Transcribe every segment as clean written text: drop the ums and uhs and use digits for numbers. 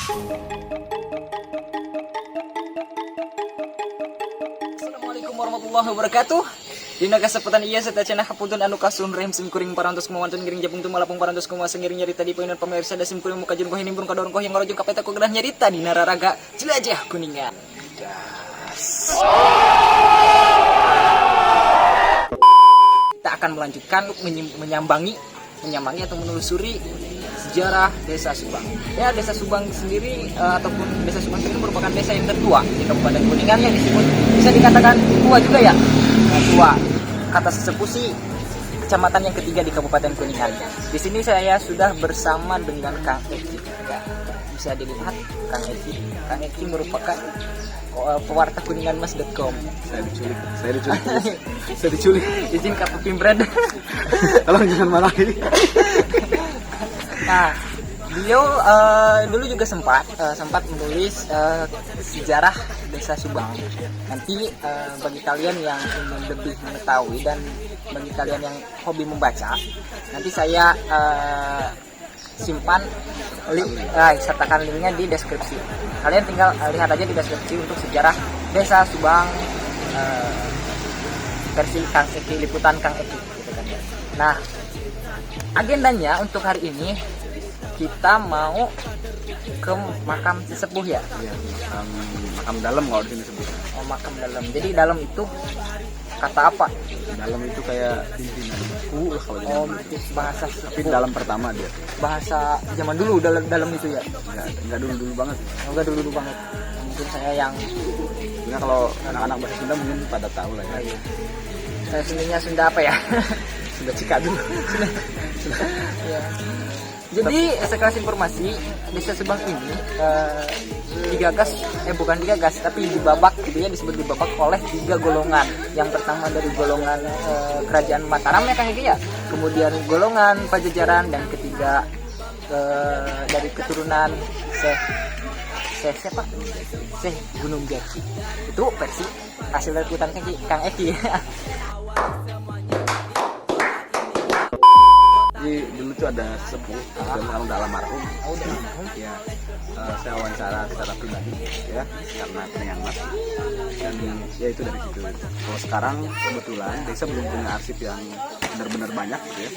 Assalamualaikum warahmatullahi wabarakatuh. Dina kasempatan iya serta cenah hapunten anu kasun rahim sim kuring parantos kumawantun ngiring japung tu malapung parantos kumaha sengiring nyarita di poinan pamirsa da sim kuring muka jeung kohin nimbun kadorong koh yang ngarojong kapeta ku gerah nyarita di nararaga jelajah kuningan. Kita akan melanjutkan menyambangi atau menelusuri sejarah Desa Subang. Ya, Desa Subang sendiri ataupun Desa Subang sendiri merupakan desa yang tertua di Kabupaten Kuningan, yang disebut bisa dikatakan tua juga ya. Nah, tua. Kata sesepuh sih kecamatan yang ketiga di Kabupaten Kuningan. Di sini saya sudah bersama dengan Kang Eki. Ya, bisa dilihat Kang Eki. Kang Eki merupakan pewarta kuninganmas.com. Saya diculik. Izin Kak Pimpred. Tolong jangan marahi. Nah, beliau dulu juga sempat menulis sejarah Desa Subang. Nanti bagi kalian yang ingin lebih mengetahui dan bagi kalian yang hobi membaca, nanti saya simpan sertakan linknya di deskripsi. Kalian tinggal lihat aja di deskripsi untuk sejarah Desa Subang versi Kang Eki, liputan Kang Eki gitu kan ya. Nah, agendanya untuk hari ini kita mau ke makam sesepuh ya. Iya, makam dalam kalau di sini sebutnya. Oh, makam dalam. Jadi dalam itu kata apa? Dalam itu kayak pimpinan suku lah kalau Oh, zaman. itu bahasa Tapi sepuh. dalam pertama dia. Bahasa zaman dulu dalam itu ya. Enggak dulu banget. Enggak dulu banget. Mungkin saya yang Karena kalau anak-anak bahasa Sunda mungkin pada tahu lah ya. saya sendirinya Sunda apa ya? Sudah Cikadu. Ya. Jadi sekelas informasi, Desa Subang ini bukan digagas tapi dibabak gitu ya, disebut dibabak oleh 3 golongan. Yang pertama dari golongan kerajaan Mataram ya Kang Eki ya, kemudian golongan Pajajaran, dan ketiga dari keturunan Syekh Gunung Jati. Itu versi hasil liputan Kang Eki. Jadi dulu tuh ada sepuh dan sekarang udah almarhum. Oh, udah. Ya, saya wawancara secara pribadi ya karena Kuninganmas, dan ya itu dari situ. Kalau sekarang kebetulan desa belum punya arsip yang benar-benar banyak gitu ya.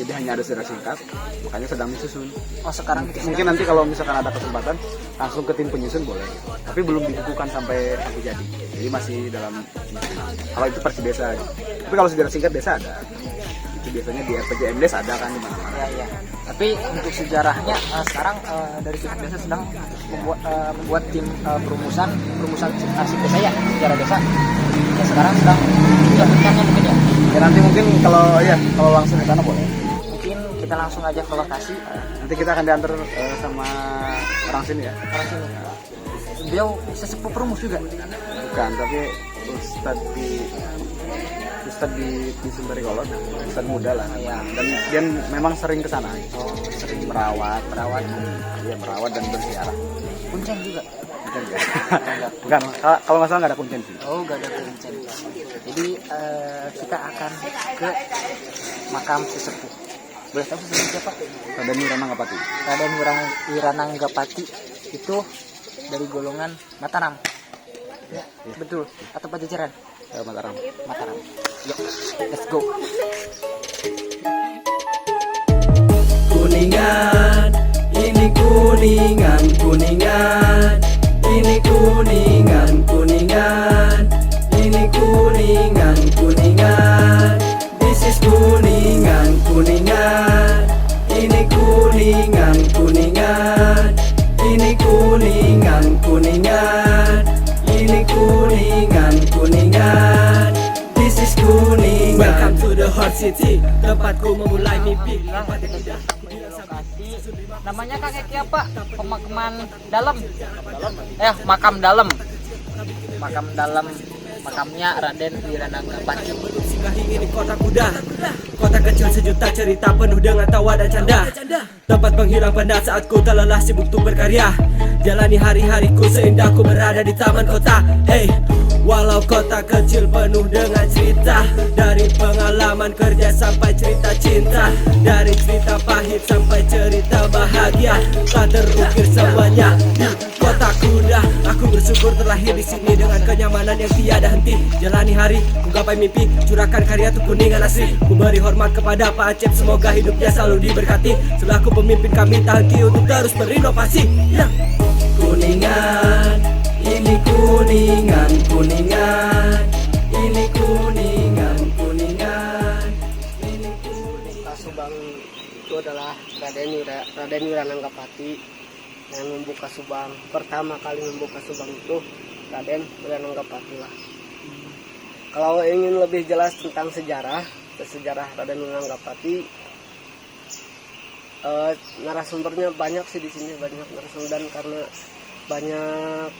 Jadi hanya ada sejarah singkat, makanya sedang disusun. Oh, sekarang Mungkin nanti kalau misalkan ada kesempatan langsung ke tim penyusun boleh. Tapi belum dibukukan sampai jadi. Jadi masih dalam kalau itu versi desa. Tapi kalau sejarah singkat desa ada. Itu biasanya di RPJMDes ada kan di mana-mana. ya. Tapi untuk sejarahnya sekarang dari pihak desa sedang membuat tim perumusan arsip desa ya, sejarah desa. Ya, sekarang sedang dilakukannya mungkin ya. Ya nanti mungkin kalau langsung ke sana boleh. Mungkin kita langsung aja ke lokasi. Nanti kita akan diantar sama orang sini ya. Orang sini. Beliau sesepuh perumus juga. Bukan, tapi Ustadz di Sembari Kolot, Ustadz muda lah. Ya. Dan dia memang sering ke sana. Sering merawat dan berziarah. Kuncen juga. Bukan ya? Bukan, kalau nggak salah nggak ada kuncen sih. Oh, gak ada kuncen. Jadi kita akan ke makam sesepuh. Boleh tahu sesepuh siapa? Raden Wirananggapati. Raden Wirananggapati itu dari golongan Mataram. Ya, betul. Atau Pajajaran? Mataram. Mataram. Yuk, let's go. Kuningan, ini Kuningan, Kuningan, ini Kuningan, Kuningan, ini Kuningan, Kuningan, this is Kuningan, Kuningan, ini Kuningan, Kuningan, ini Kuningan, Kuningan, ini Kuningan, Kuningan, this is Kuningan. Welcome to the Hot City, tempatku memulai mimpi. Namanya Kang Eki apa? Pemakaman dalam. Makam dalam. Makam dalam. Makamnya Raden Wirananggapati. Singgah ini kota kuda, kota kecil sejuta cerita penuh dengan tawa dan canda. Tempat penghilang penat saat ku terlelah sibuk untuk berkarya. Jalani hari-hariku seindah ku berada di taman kota. Hey, walau kota kecil penuh dengan cerita, dari pengalaman kerja sampai cerita cinta, dari cerita pahit pahit sampai cerita bahagia telah terukir semuanya di kota kuda. Aku bersyukur terlahir di sini dengan kenyamanan yang tiada henti. Jalani hari, ku gapai mimpi, curahkan karya tuh kuningan asli. Ku beri hormat kepada Pak Acep, semoga hidupnya selalu diberkati. Selaku pemimpin kami tak henti untuk terus berinovasi. Ya. Kuningan, ini Kuningan, Kuningan, ini Kuningan, Kuningan, ini Kuningan. Kasubang itu adalah Raden Wirananggapati yang membuka Subang. Pertama kali membuka Subang itu Raden Wirananggapati lah. Kalau ingin lebih jelas tentang sejarah Raden Wirananggapati, narasumbernya banyak sih di sini, banyak narasumber, dan karena banyak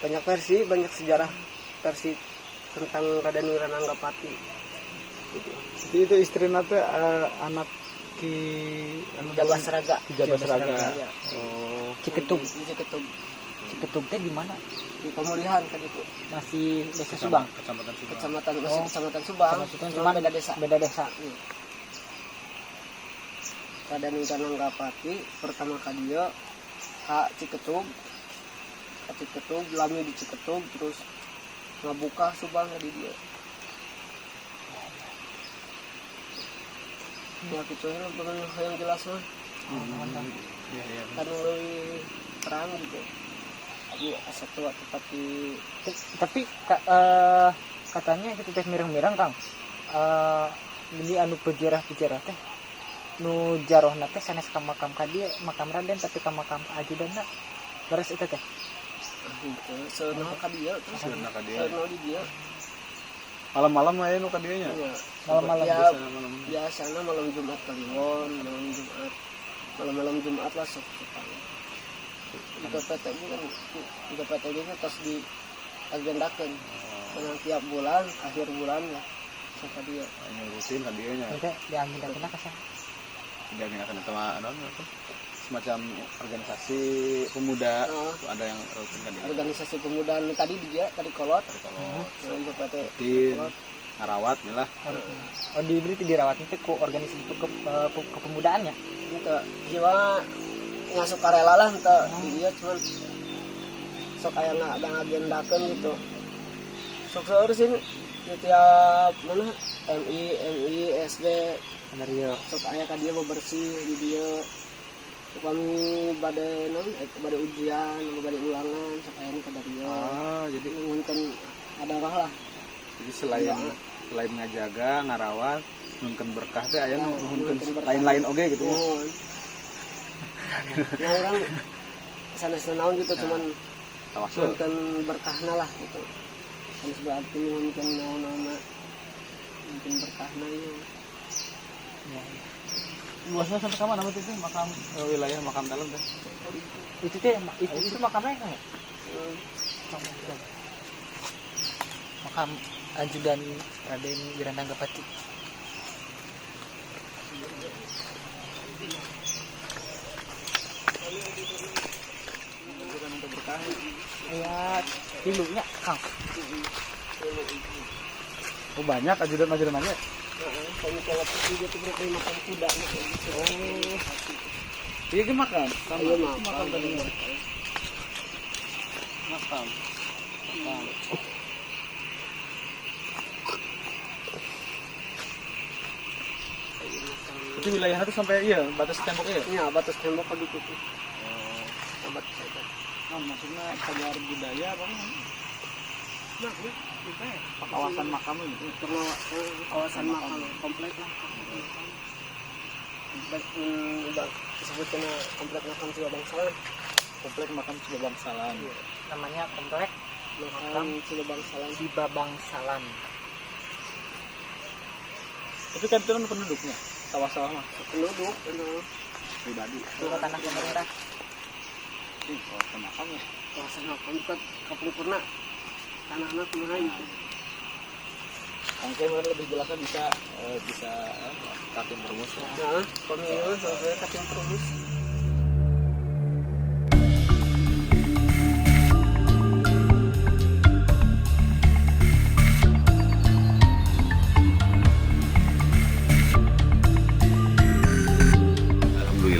banyak versi, banyak sejarah versi tentang Raden Wirananggapati. Jadi itu istri nate anak Ki Jabasraga. Jabasraga. Iya. Oh, Ciketub. Ciketub. Ciketub teh di mana? Di pemulihan kan itu. Masih desa Subang. Kecamatan Subang. Kecamatan masih Kecamatan Subang. Cuma beda desa. Beda desa. Iya. Raden Wirananggapati pertama kali dia Ciketub, lami di Ciketub, terus ngabuka Subang di dia. Ya gitu ya, bukan yang jelas mah. Iya. Kan lebih terang gitu. Tapi asal tua tepat di Tapi katanya kita teh mireng-mireng Kang. Ini anu pejarah-pejarah teh nu jarohna teh sanes ka makam ka dieu, makam Raden tapi ka makam ajudanna. Beres eta teh. gitu. Seunah ka dia terus Seunah ka dieu. seunah di dia. Malam-malam aya nu ka dieu nya. Iya. Malam-malam Ya, Biasana malam. biasanya malam Jumat Kliwon, malam Jumat lah sok-sokan. Juga PTG kan pas di agendakeun. Karena tiap bulan, akhir bulan lah. Sok dia. Aya rutin ka dieu nya. Teh diambil datana ka sana. Jangan akan sama semacam organisasi pemuda, Oh. ada yang rutin ka dieu. Organisasi pemuda tadi dia tadi kolot. Kalau Untuk PT rutin ngarawat lah. Oh diberi dirawat itu ku organisasi kepemudaan ya. itu jiwa nggak suka rela lah entah dia cuman sok kayak nggak ngagendakeun gitu. Sok harus ini di tiap mana MI SD Bener ya. sok aya ka dia bebersih di dia. Kami bade bade ujian, bade ulangan sok aya ka dia. Jadi Mungkin ada roh lah. jadi selain ngajaga, ngarawat, nuhunkeun berkah teh aya nu nuhunkeun nuhunkeun berkah. lain-lain oge gitu ya. Mohon. Nah orang sana naon gitu cuman Tawasul. mungkin berkahna lah gitu. Kan berarti mungkin naon-naon mungkin berkahna ya. Luasnya sampai ke mana itu makam wilayah makam dalam teh? Itu teh itu makamnya kan ya? Makam ajudan Raden Wirananggapati. Ya, tilunya Kang. Oh banyak ajudan-ajudanannya. Kalau kalau juga tuh berarti makan kuda gitu. Iya ge makan. Sama Iya makam makan tadi. tadi. Makam. Itu wilayahnya tuh sampai iya batas temboknya ya? Iya, batas tembok kalau gitu. Batas tembok. Nah, maksudnya pagar budaya apa kan? Nah, kita Kawasan makam itu. perlu kawasan makam komplek lah. Disebutnya komplek makam Siwa Bangsalan. Komplek makam Siwa Bangsalan. Namanya komplek Makam Siwa Bangsalan. Siba Bangsalan. Tapi kan itu kan penduduknya, sawah-sawah mah Penduduk, pribadi. Itu tanah pemerintah. Kawasan makam ya. kawasan makam dekat Kapulipurna. Tanah-tanah kumaha gitu. Angke mungkin lebih jelasnya bisa kakin perumus. Nah, pemilu sampai kacang perumus.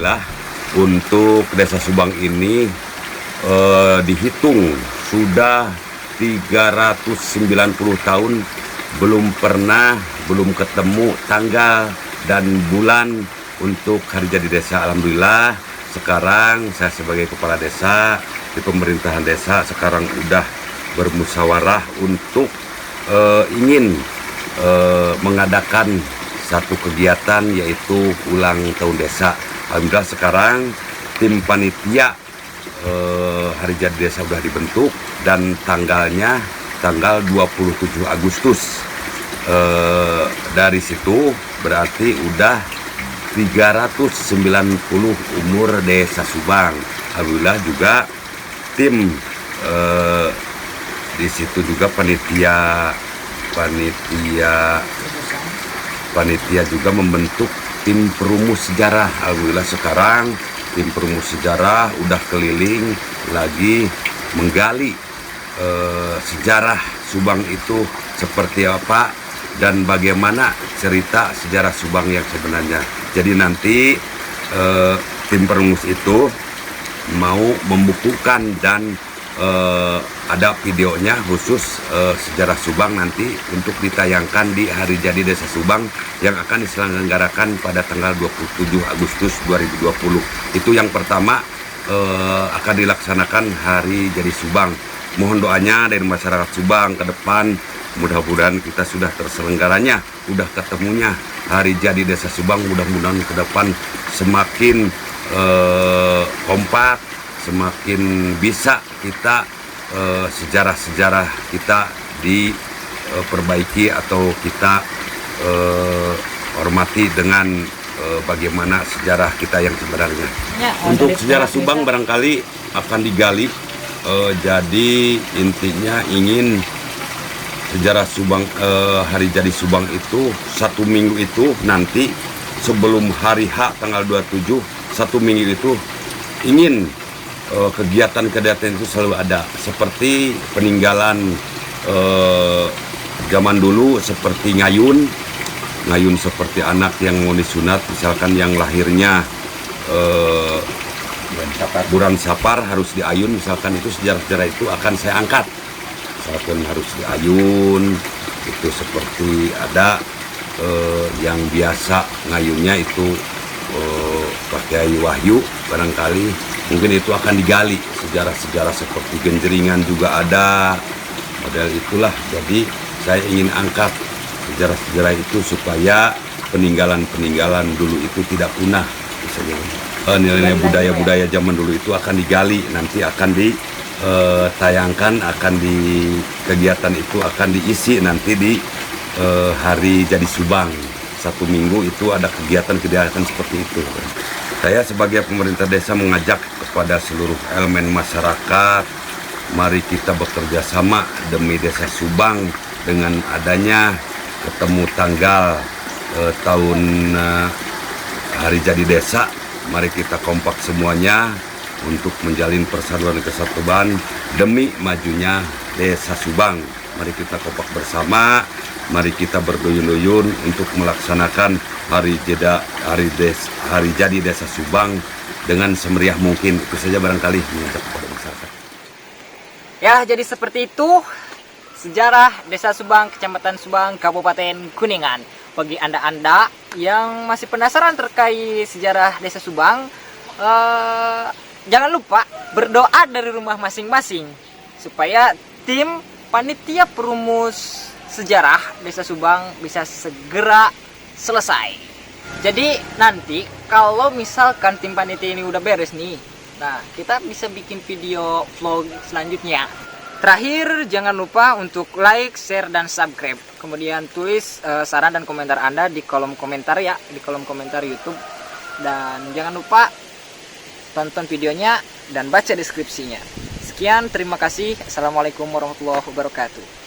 alhamdulillah untuk Desa Subang ini dihitung sudah 390 tahun belum ketemu tanggal dan bulan untuk hari jadi desa. Alhamdulillah sekarang saya sebagai kepala desa di pemerintahan desa sekarang udah bermusyawarah untuk ingin mengadakan satu kegiatan yaitu ulang tahun desa. Alhamdulillah sekarang tim panitia hari jadi desa sudah dibentuk dan tanggalnya tanggal 27 Agustus. Dari situ berarti udah 390 umur Desa Subang. Alhamdulillah juga tim di situ juga panitia juga membentuk tim perumus sejarah. Alhamdulillah sekarang tim perumus sejarah udah keliling lagi menggali sejarah Subang itu seperti apa dan bagaimana cerita sejarah Subang yang sebenarnya. Jadi nanti tim perumus itu mau membukukan dan ada videonya khusus sejarah Subang nanti untuk ditayangkan di hari jadi Desa Subang yang akan diselenggarakan pada tanggal 27 Agustus 2020. Itu yang pertama akan dilaksanakan hari jadi Subang. Mohon doanya dari masyarakat Subang ke depan, mudah-mudahan kita sudah terselenggaranya, udah ketemunya hari jadi Desa Subang. Mudah-mudahan ke depan semakin kompak, semakin bisa kita sejarah-sejarah kita diperbaiki atau kita hormati dengan bagaimana sejarah kita yang sebenarnya. Untuk sejarah Subang barangkali akan digali. Jadi intinya ingin sejarah Subang hari jadi Subang itu 1 minggu itu nanti sebelum hari H tanggal 27 1 minggu itu ingin kegiatan-kegiatan itu selalu ada seperti peninggalan zaman dulu seperti ngayun seperti anak yang mau disunat misalkan yang lahirnya bulan Sapar harus diayun misalkan, itu sejarah-sejarah itu akan saya angkat misalkan harus diayun itu seperti ada yang biasa ngayunnya itu pakai wahyu barangkali mungkin itu akan digali sejarah-sejarah seperti genjeringan juga ada model itulah. Jadi saya ingin angkat sejarah-sejarah itu supaya peninggalan-peninggalan dulu itu tidak punah misalnya. Nilai-nilai budaya-budaya zaman dulu itu akan digali, nanti akan ditayangkan, akan di kegiatan itu akan diisi nanti di hari jadi Subang. 1 minggu itu ada kegiatan-kegiatan seperti itu. Saya sebagai pemerintah desa mengajak kepada seluruh elemen masyarakat, mari kita bekerja sama demi Desa Subang dengan adanya ketemu tanggal tahun hari jadi desa. Mari kita kompak semuanya untuk menjalin persatuan dan kesatuan demi majunya Desa Subang. Mari kita kompak bersama, mari kita berduyun-duyun untuk melaksanakan hari jadi Desa Subang dengan semeriah mungkin. Itu saja barangkali mengajak kepada masyarakat. Ya, jadi seperti itu sejarah Desa Subang, Kecamatan Subang, Kabupaten Kuningan. Bagi Anda-Anda yang masih penasaran terkait sejarah Desa Subang, jangan lupa berdoa dari rumah masing-masing supaya tim panitia perumus sejarah Desa Subang bisa segera selesai. Jadi nanti kalau misalkan tim panitia ini udah beres nih, nah kita bisa bikin video vlog selanjutnya. Terakhir, jangan lupa untuk like, share, dan subscribe. Kemudian tulis saran dan komentar Anda di kolom komentar ya, di kolom komentar YouTube. Dan jangan lupa tonton videonya dan baca deskripsinya. Sekian, terima kasih. Assalamualaikum warahmatullahi wabarakatuh.